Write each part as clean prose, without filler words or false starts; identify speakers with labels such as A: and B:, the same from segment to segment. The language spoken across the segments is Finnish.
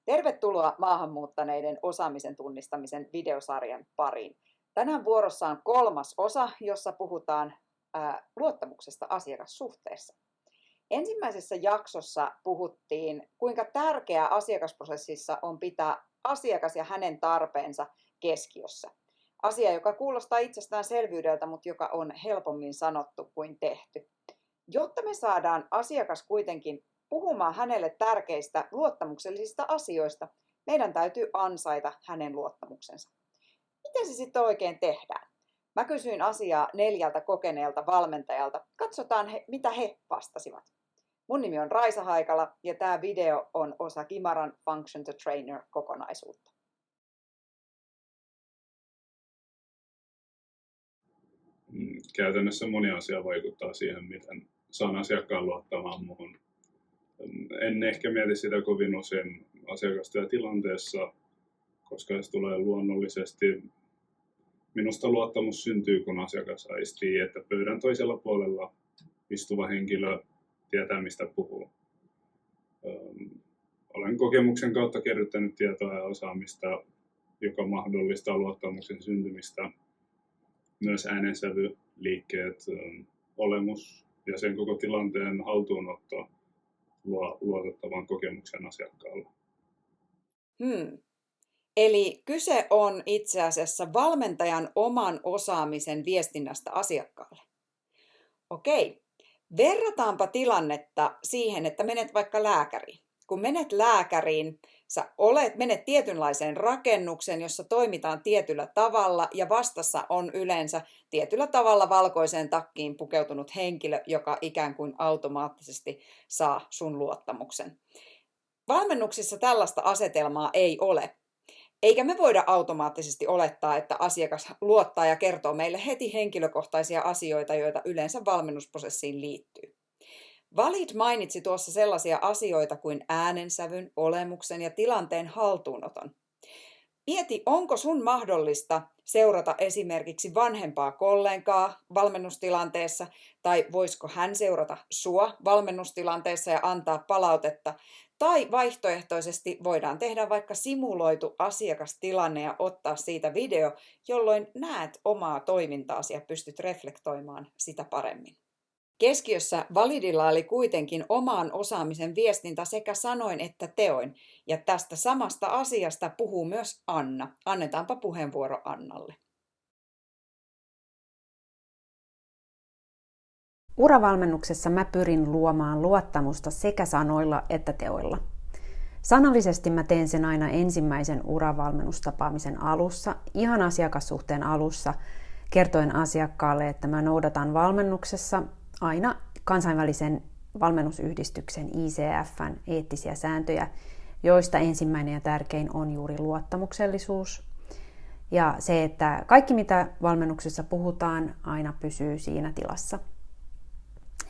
A: Tervetuloa maahanmuuttaneiden osaamisen tunnistamisen videosarjan pariin. Tänään vuorossa on 3. osa, jossa puhutaan luottamuksesta asiakassuhteessa. Ensimmäisessä jaksossa puhuttiin, kuinka tärkeää asiakasprosessissa on pitää asiakas ja hänen tarpeensa keskiössä. Asia, joka kuulostaa itsestäänselvyydeltä, mutta joka on helpommin sanottu kuin tehty. Jotta me saadaan asiakas kuitenkin puhumaan hänelle tärkeistä luottamuksellisista asioista, meidän täytyy ansaita hänen luottamuksensa. Miten se sitten oikein tehdään? Mä kysyin asiaa 4 kokeneelta valmentajalta. Katsotaan, mitä he vastasivat. Mun nimi on Raisa Haikala ja tämä video on osa Kimaran Function to Trainer-kokonaisuutta.
B: Käytännössä moni asia vaikuttaa siihen, miten saan asiakkaan luottamaan muuhun. En ehkä mieti sitä kovin usein asiakastyötilanteessa, koska se tulee luonnollisesti. Minusta luottamus syntyy, kun asiakas aistii, että pöydän toisella puolella istuva henkilö tietää, mistä puhuu. Olen kokemuksen kautta kerryttänyt tietoa ja osaamista, joka mahdollistaa luottamuksen syntymistä. Myös äänensävy, liikkeet, olemus ja sen koko tilanteen haltuunotto luo luotettavan kokemuksen asiakkaalle.
A: Eli kyse on itse asiassa valmentajan oman osaamisen viestinnästä asiakkaalle. Okei, verrataanpa tilannetta siihen, että menet vaikka lääkäriin. Kun menet lääkäriin, menet tietynlaiseen rakennukseen, jossa toimitaan tietyllä tavalla ja vastassa on yleensä tietyllä tavalla valkoiseen takkiin pukeutunut henkilö, joka ikään kuin automaattisesti saa sun luottamuksen. Valmennuksissa tällaista asetelmaa ei ole. Eikä me voida automaattisesti olettaa, että asiakas luottaa ja kertoo meille heti henkilökohtaisia asioita, joita yleensä valmennusprosessiin liittyy. Valid mainitsi tuossa sellaisia asioita kuin äänensävyn, olemuksen ja tilanteen haltuunoton. Mieti, onko sun mahdollista seurata esimerkiksi vanhempaa kollegaa valmennustilanteessa, tai voisiko hän seurata sua valmennustilanteessa ja antaa palautetta, tai vaihtoehtoisesti voidaan tehdä vaikka simuloitu asiakastilanne ja ottaa siitä video, jolloin näet omaa toimintaasi ja pystyt reflektoimaan sitä paremmin. Keskiössä Validilla oli kuitenkin oman osaamisen viestintä sekä sanoin että teoin, ja tästä samasta asiasta puhuu myös Anna. Annetaanpa puheenvuoro Annalle.
C: Uravalmennuksessa mä pyrin luomaan luottamusta sekä sanoilla että teoilla. Sanallisesti mä teen sen aina ensimmäisen uravalmennustapaamisen alussa, ihan asiakassuhteen alussa, kertoen asiakkaalle, että mä noudatan valmennuksessa aina kansainvälisen valmennusyhdistyksen ICF:n eettisiä sääntöjä, joista ensimmäinen ja tärkein on juuri luottamuksellisuus. Ja se, että kaikki mitä valmennuksessa puhutaan aina pysyy siinä tilassa.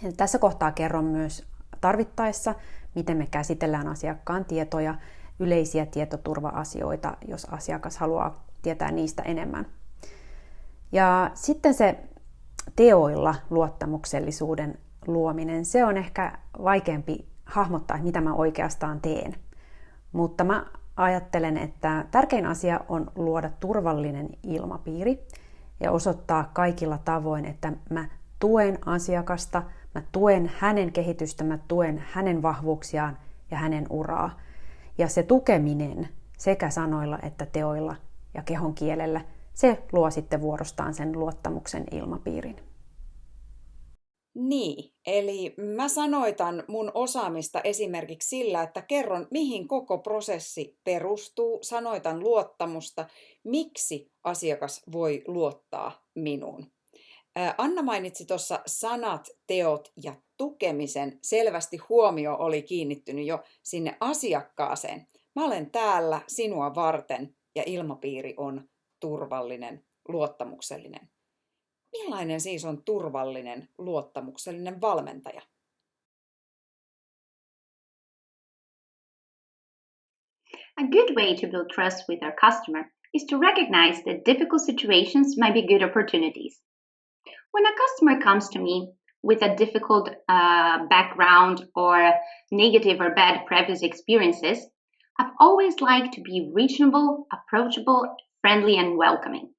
C: Ja tässä kohtaa kerron myös tarvittaessa, miten me käsitellään asiakkaan tietoja, yleisiä tietoturva-asioita, jos asiakas haluaa tietää niistä enemmän. Ja sitten se teoilla luottamuksellisuuden luominen, se on ehkä vaikeampi hahmottaa, mitä mä oikeastaan teen. Mutta mä ajattelen, että tärkein asia on luoda turvallinen ilmapiiri ja osoittaa kaikilla tavoin, että mä tuen asiakasta, mä tuen hänen kehitystä, mä tuen hänen vahvuuksiaan ja hänen uraa. Ja se tukeminen sekä sanoilla että teoilla ja kehon kielellä, se luo sitten vuorostaan sen luottamuksen ilmapiirin.
A: Niin, eli mä sanoitan mun osaamista esimerkiksi sillä, että kerron mihin koko prosessi perustuu, sanoitan luottamusta, miksi asiakas voi luottaa minuun. Anna mainitsi tuossa sanat, teot ja tukemisen. Selvästi huomio oli kiinnittynyt jo sinne asiakkaaseen. Mä olen täällä sinua varten ja ilmapiiri on turvallinen, luottamuksellinen. Millainen siis on turvallinen, luottamuksellinen valmentaja?
D: A good way to build trust with our customer is to recognize that difficult situations might be good opportunities. When a customer comes to me with a difficult background or negative or bad previous experiences, I've always liked to be reasonable, approachable, friendly, and welcoming.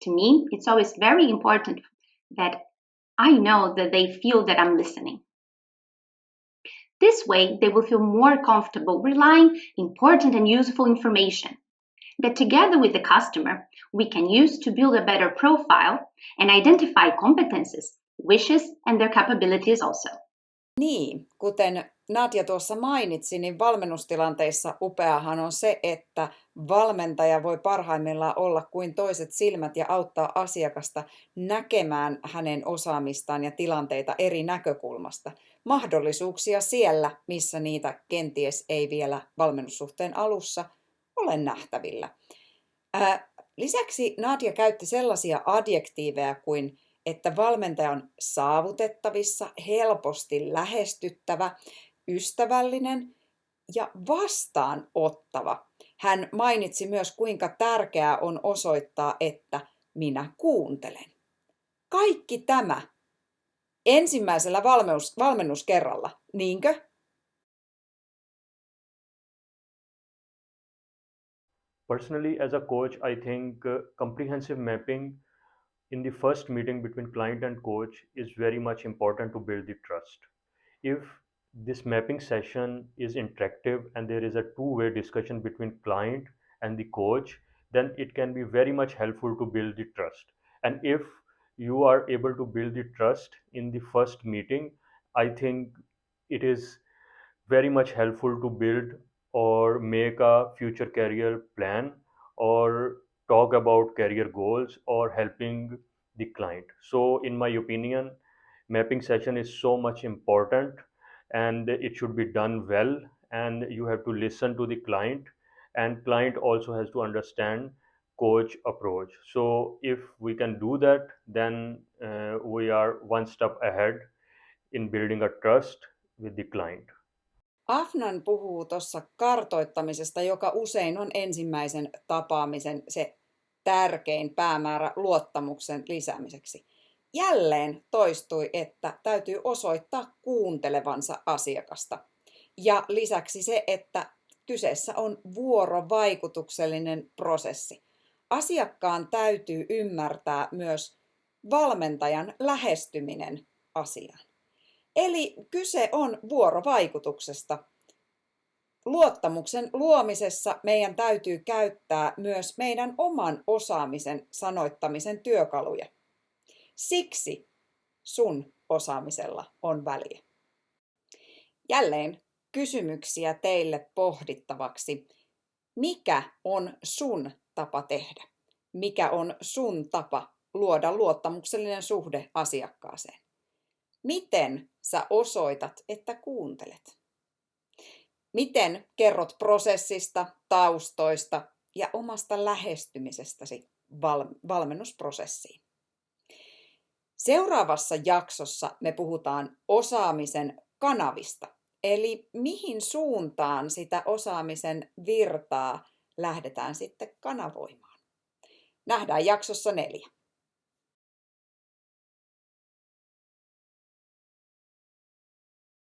D: To me, it's always very important that I know that they feel that I'm listening. This way, they will feel more comfortable relying important and useful information that together with the customer, we can use to build a better profile and identify competences, wishes, and their capabilities also.
A: Niin, kuten Nadia tuossa mainitsi, niin valmennustilanteissa upeahan on se, että valmentaja voi parhaimmillaan olla kuin toiset silmät ja auttaa asiakasta näkemään hänen osaamistaan ja tilanteita eri näkökulmasta. Mahdollisuuksia siellä, missä niitä kenties ei vielä valmennussuhteen alussa ole nähtävillä. Lisäksi Nadia käytti sellaisia adjektiiveja kuin että valmentaja on saavutettavissa, helposti lähestyttävä, ystävällinen ja vastaanottava. Hän mainitsi myös, kuinka tärkeää on osoittaa, että minä kuuntelen. Kaikki tämä ensimmäisellä valmennuskerralla, niinkö?
E: Personally, as a coach, I think comprehensive mapping in the first meeting between client and coach is very much important to build the trust. If this mapping session is interactive and there is a two-way discussion between client and the coach, then it can be very much helpful to build the trust. And if you are able to build the trust in the first meeting, I think it is very much helpful to build or make a future career plan or talk about career goals or helping the client. So in my opinion, mapping session is so much important and it should be done well, and you have to listen to the client, and client also has to understand coach approach. So if we can do that, then we are one step ahead in building a trust with the client.
A: Afnan puhuu tuossa kartoittamisesta, joka usein on ensimmäisen tapaamisen se tärkein päämäärä luottamuksen lisäämiseksi. Jälleen toistui, että täytyy osoittaa kuuntelevansa asiakasta. Ja lisäksi se, että kyseessä on vuorovaikutuksellinen prosessi. Asiakkaan täytyy ymmärtää myös valmentajan lähestyminen asiaan. Eli kyse on vuorovaikutuksesta. Luottamuksen luomisessa meidän täytyy käyttää myös meidän oman osaamisen sanoittamisen työkaluja. Siksi sun osaamisella on väliä. Jälleen kysymyksiä teille pohdittavaksi. Mikä on sun tapa tehdä? Mikä on sun tapa luoda luottamuksellinen suhde asiakkaaseen? Miten sä osoitat, että kuuntelet? Miten kerrot prosessista, taustoista ja omasta lähestymisestäsi valmennusprosessiin? Seuraavassa jaksossa me puhutaan osaamisen kanavista, eli mihin suuntaan sitä osaamisen virtaa lähdetään sitten kanavoimaan. Nähdään jaksossa 4.